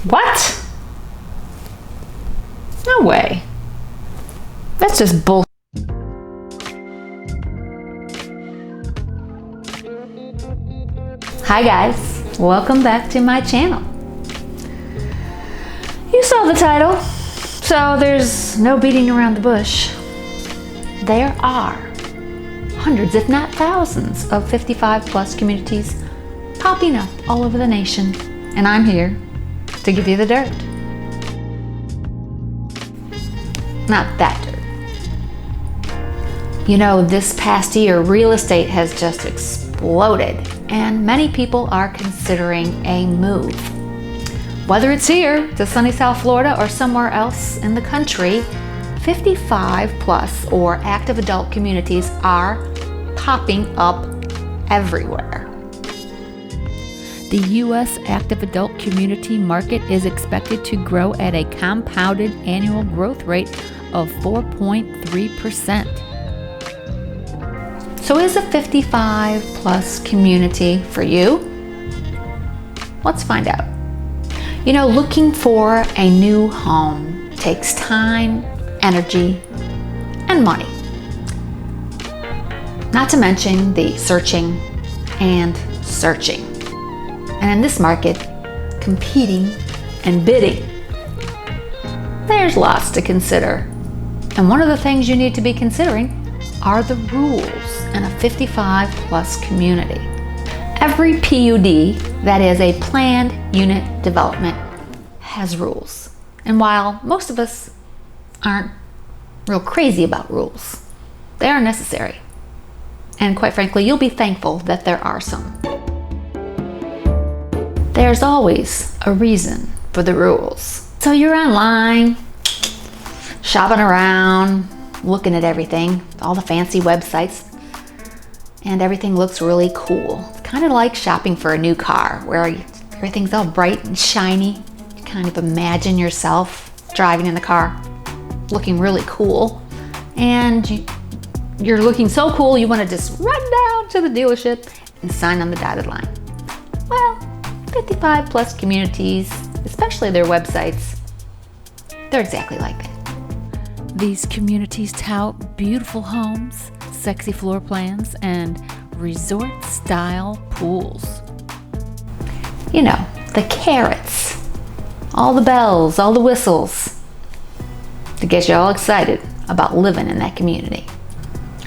What? No way. That's just bull. Hi guys, welcome back to my channel. You saw the title, so there's no beating around the bush. There are hundreds, if not thousands, of 55 plus communities popping up all over the nation, and I'm here to give you the dirt. Not that dirt. You know, this past year, real estate has just exploded, and many people are considering a move. Whether it's here to sunny South Florida or somewhere else in the country, 55 plus or active adult communities are popping up everywhere. The U.S. active adult community market is expected to grow at a compounded annual growth rate of 4.3%. So is a 55 plus community for you? Let's find out. You know, looking for a new home takes time, energy, and money. Not to mention the searching and searching. And in this market, competing and bidding. There's lots to consider. And one of the things you need to be considering are the rules in a 55 plus community. Every PUD, that is a planned unit development, has rules. And while most of us aren't real crazy about rules, they are necessary. And quite frankly, you'll be thankful that there are some. There's always a reason for the rules. So you're online, shopping around, looking at everything, all the fancy websites, and everything looks really cool. It's kind of like shopping for a new car where everything's all bright and shiny. You kind of imagine yourself driving in the car, looking really cool, and you're looking so cool you want to just run down to the dealership and sign on the dotted line. Well, 55 plus communities, especially their websites, they're exactly like that. These communities tout beautiful homes, sexy floor plans, and resort-style pools. You know, the carrots, all the bells, all the whistles, to get you all excited about living in that community.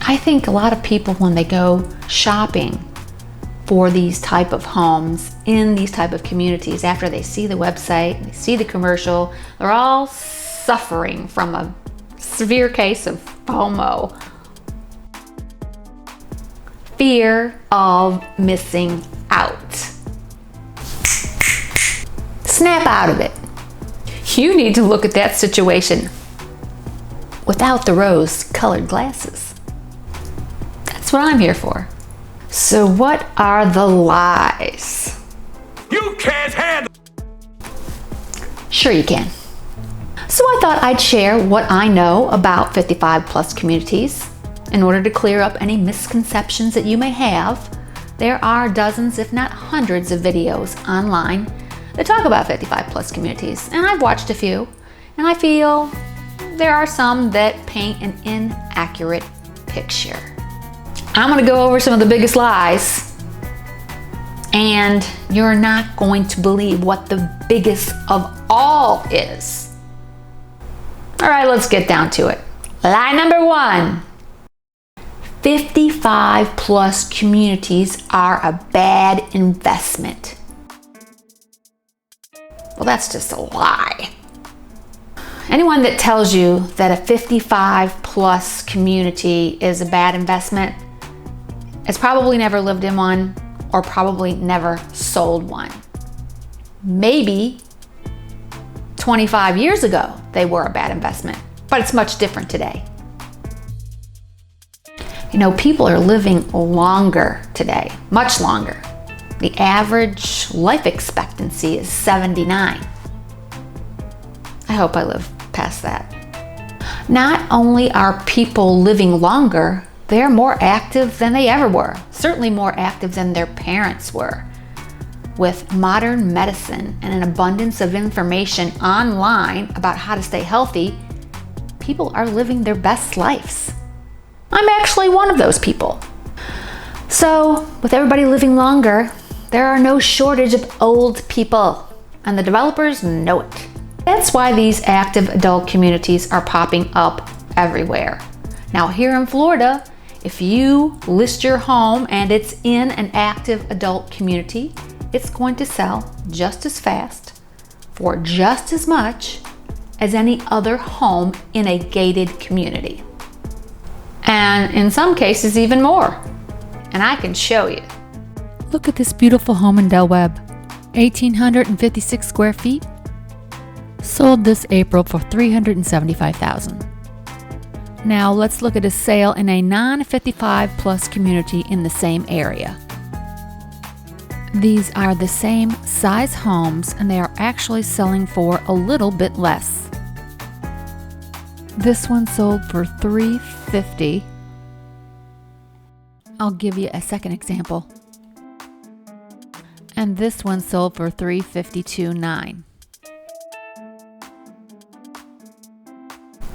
I think a lot of people, when they go shopping for these type of homes in these type of communities, after they see the website, they see the commercial, they're all suffering from a severe case of FOMO. Fear of missing out. Snap out of it. You need to look at that situation without the rose-colored glasses. That's what I'm here for. So what are the lies? You can't handle. Sure you can. So I thought I'd share what I know about 55 plus communities in order to clear up any misconceptions that you may have. There are dozens, if not hundreds, of videos online that talk about 55 plus communities, and I've watched a few, and I feel there are some that paint an inaccurate picture. I'm going to go over some of the biggest lies, and you're not going to believe what the biggest of all is. All right, let's get down to it. Lie number one. 55 plus communities are a bad investment. Well, that's just a lie. Anyone that tells you that a 55 plus community is a bad investment has probably never lived in one or probably never sold one. Maybe 25 years ago they were a bad investment, but it's much different today. You know, people are living longer today, much longer. The average life expectancy is 79. I hope I live past that. Not only are people living longer, they're more active than they ever were. Certainly more active than their parents were. with modern medicine and an abundance of information online about how to stay healthy, people are living their best lives. I'm actually one of those people. So, with everybody living longer, there are no shortage of old people, and the developers know it. That's why these active adult communities are popping up everywhere. Now, here in Florida, if you list your home and it's in an active adult community, it's going to sell just as fast for just as much as any other home in a gated community. And in some cases, even more. And I can show you. Look at this beautiful home in Del Webb, 1,856 square feet. Sold this April for $375,000. Now let's look at a sale in a non-55 plus community in the same area. These are the same size homes and they are actually selling for a little bit less. This one sold for $350,000. I'll give you a second example. And this one sold for $352,900.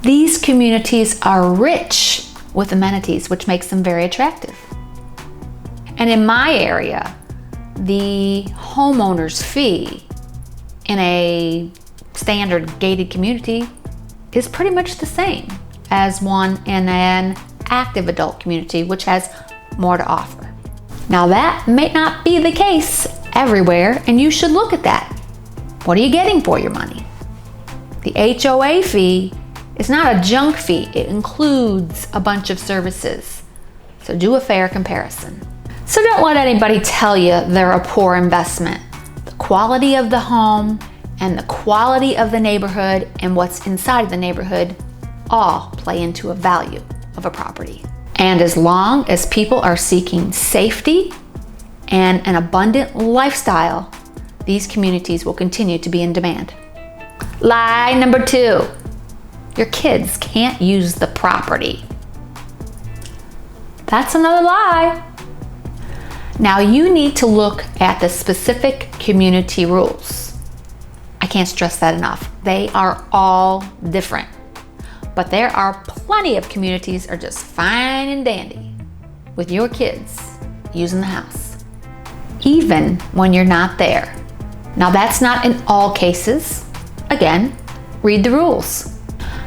These communities are rich with amenities, which makes them very attractive. And in my area, the homeowner's fee in a standard gated community is pretty much the same as one in an active adult community, which has more to offer. Now that may not be the case everywhere, and you should look at that. What are you getting for your money? The HOA fee is not a junk fee. It includes a bunch of services. So do a fair comparison. So don't let anybody tell you they're a poor investment. The quality of the home and the quality of the neighborhood and what's inside the neighborhood all play into a value of a property. And as long as people are seeking safety and an abundant lifestyle, these communities will continue to be in demand. Lie number 2. Your kids can't use the property. That's another lie. Now you need to look at the specific community rules. I can't stress that enough. They are all different. But there are plenty of communities that are just fine and dandy with your kids using the house, even when you're not there. Now that's not in all cases. Again, read the rules.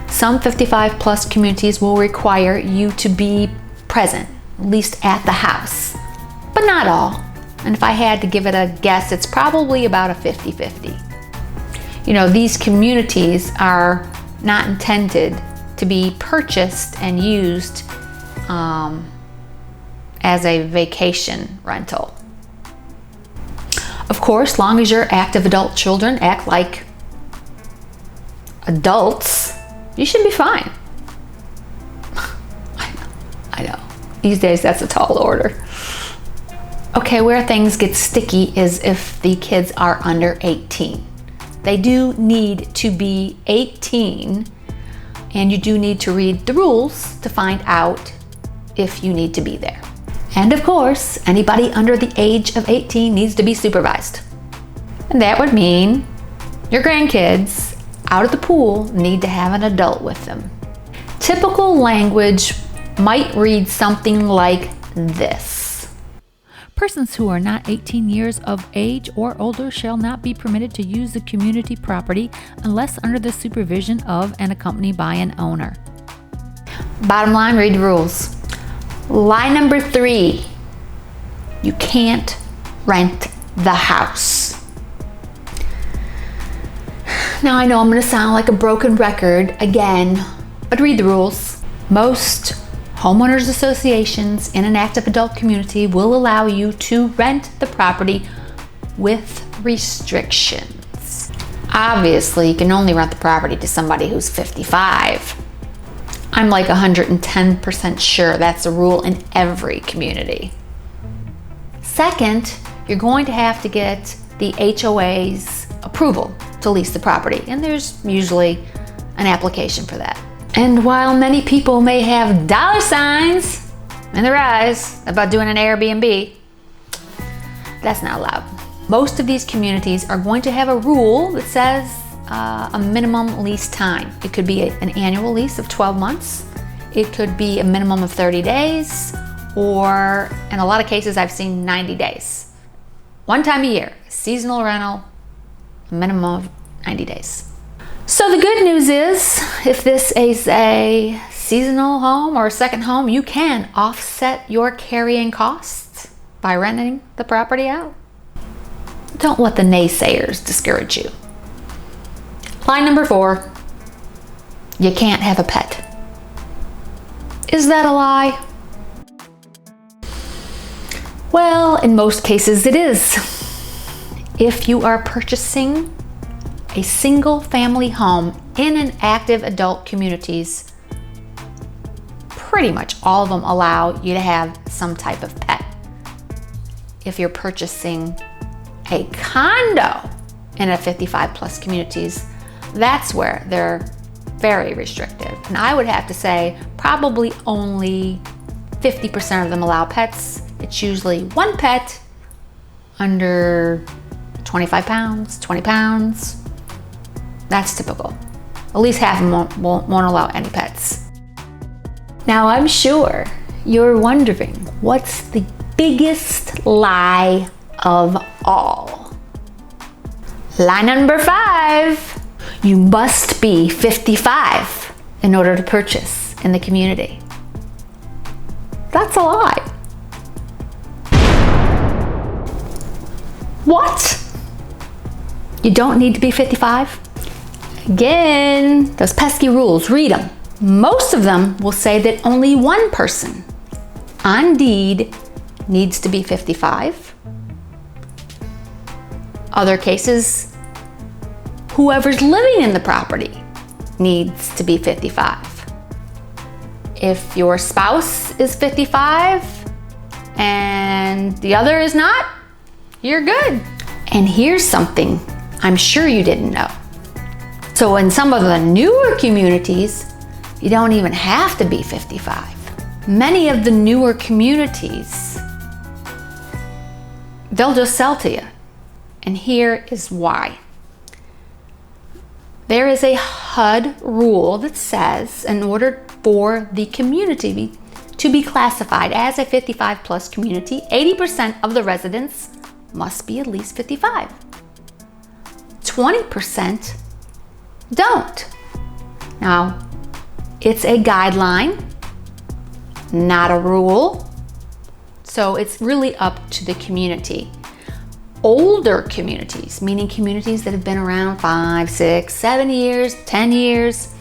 Some 55 plus communities will require you to be present, at least at the house, but not all. And if I had to give it a guess, it's probably about a 50-50. You know, these communities are not intended to be purchased and used as a vacation rental. Of course, long as your active adult children act like adults, you should be fine. I know. These days, that's a tall order. Okay, where things get sticky is if the kids are under 18. They do need to be 18, and you do need to read the rules to find out if you need to be there. And of course, anybody under the age of 18 needs to be supervised. And that would mean your grandkids out at the pool need to have an adult with them. Typical language might read something like this. Persons who are not 18 years of age or older shall not be permitted to use the community property unless under the supervision of and accompanied by an owner. Bottom line, read the rules. Lie number 3, you can't rent the house. Now I know I'm going to sound like a broken record again, but read the rules. Most homeowners associations in an active adult community will allow you to rent the property with restrictions. Obviously, you can only rent the property to somebody who's 55. I'm like 110% sure that's a rule in every community. Second, you're going to have to get the HOA's approval to lease the property, and there's usually an application for that. And while many people may have dollar signs in their eyes about doing an Airbnb, that's not allowed. Most of these communities are going to have a rule that says a minimum lease time. It could be an annual lease of 12 months. It could be a minimum of 30 days, or in a lot of cases I've seen 90 days. One time a year, seasonal rental, a minimum of 90 days. So the good news is, if this is a seasonal home or a second home, you can offset your carrying costs by renting the property out. Don't let the naysayers discourage you. Line number 4, you can't have a pet. Is that a lie? Well, in most cases it is. If you are purchasing a single family home in an active adult communities, pretty much all of them allow you to have some type of pet. If you're purchasing a condo in a 55 plus communities, that's where they're very restrictive. And I would have to say probably only 50% of them allow pets. It's usually one pet under 25 pounds, 20 pounds. That's typical. At least half of them won't allow any pets. Now I'm sure you're wondering, what's the biggest lie of all? Lie number 5, you must be 55 in order to purchase in the community. That's a lie. What? You don't need to be 55? Again, those pesky rules, read them. Most of them will say that only one person on deed needs to be 55. Other cases, whoever's living in the property needs to be 55. If your spouse is 55 and the other is not, you're good. And here's something I'm sure you didn't know. So in some of the newer communities, you don't even have to be 55. Many of the newer communities, they'll just sell to you. And here is why. There is a HUD rule that says in order for the community to be classified as a 55 plus community, 80% of the residents must be at least 55. 20% don't. Now, it's a guideline, not a rule. So it's really up to the community. Older communities, meaning communities that have been around 5, 6, 7 years, 10 years,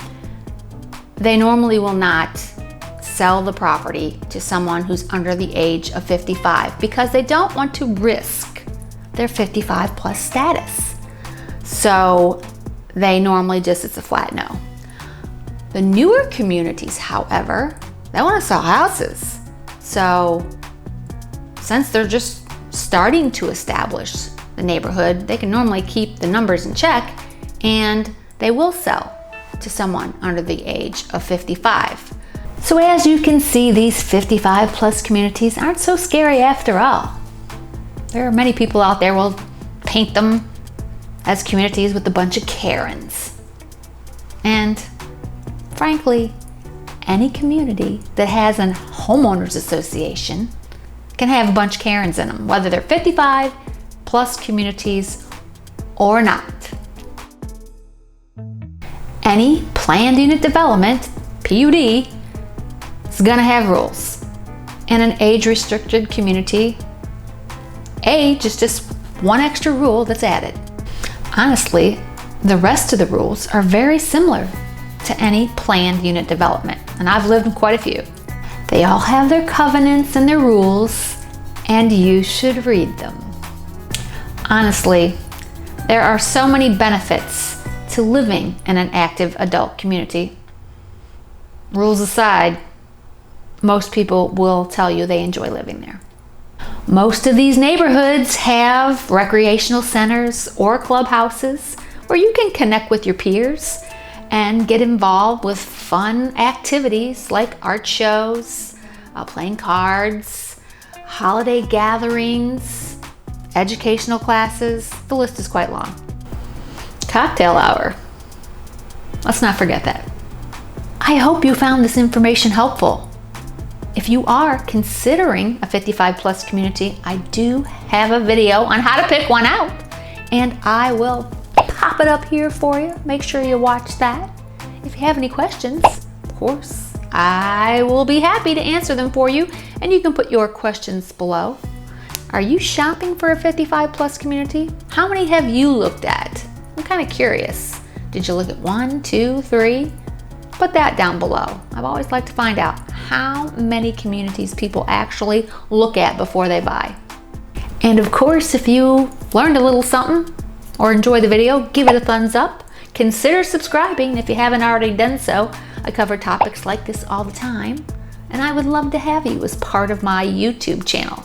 they normally will not sell the property to someone who's under the age of 55 because they don't want to risk their 55 plus status. So they normally just, it's a flat no. The newer communities, however, they want to sell houses. So since they're just starting to establish the neighborhood, they can normally keep the numbers in check and they will sell to someone under the age of 55. So as you can see, these 55 plus communities aren't so scary after all. There are many people out there will paint them as communities with a bunch of Karens. And frankly, any community that has a homeowners association can have a bunch of Karens in them, whether they're 55 plus communities or not. Any planned unit development, PUD, is gonna have rules. In an age-restricted community, age is just one extra rule that's added. Honestly, the rest of the rules are very similar to any planned unit development, and I've lived in quite a few. They all have their covenants and their rules, and you should read them. Honestly, there are so many benefits to living in an active adult community. Rules aside, most people will tell you they enjoy living there. Most of these neighborhoods have recreational centers or clubhouses where you can connect with your peers and get involved with fun activities like art shows, playing cards, holiday gatherings, educational classes, the list is quite long. Cocktail hour. Let's not forget that. I hope you found this information helpful. If you are considering a 55 plus community, I do have a video on how to pick one out, and I will pop it up here for you. Make sure you watch that. If you have any questions, of course, I will be happy to answer them for you, and you can put your questions below. Are you shopping for a 55 plus community? How many have you looked at? I'm kind of curious. Did you look at 1, 2, 3? Put that down below. I've always liked to find out how many communities people actually look at before they buy. And of course, if you learned a little something or enjoy the video, give it a thumbs up. Consider subscribing if you haven't already done so. I cover topics like this all the time, and I would love to have you as part of my YouTube channel.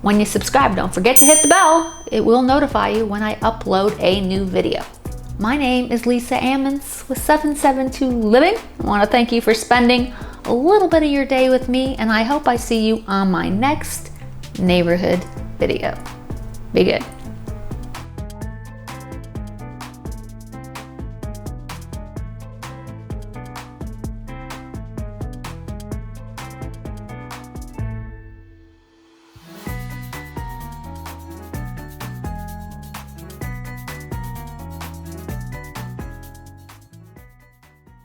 When you subscribe, don't forget to hit the bell. It will notify you when I upload a new video. My name is Lisa.Ammons with 772 Living. I want to thank you for spending a little bit of your day with me, and I hope I see you on my next neighborhood video. Be good.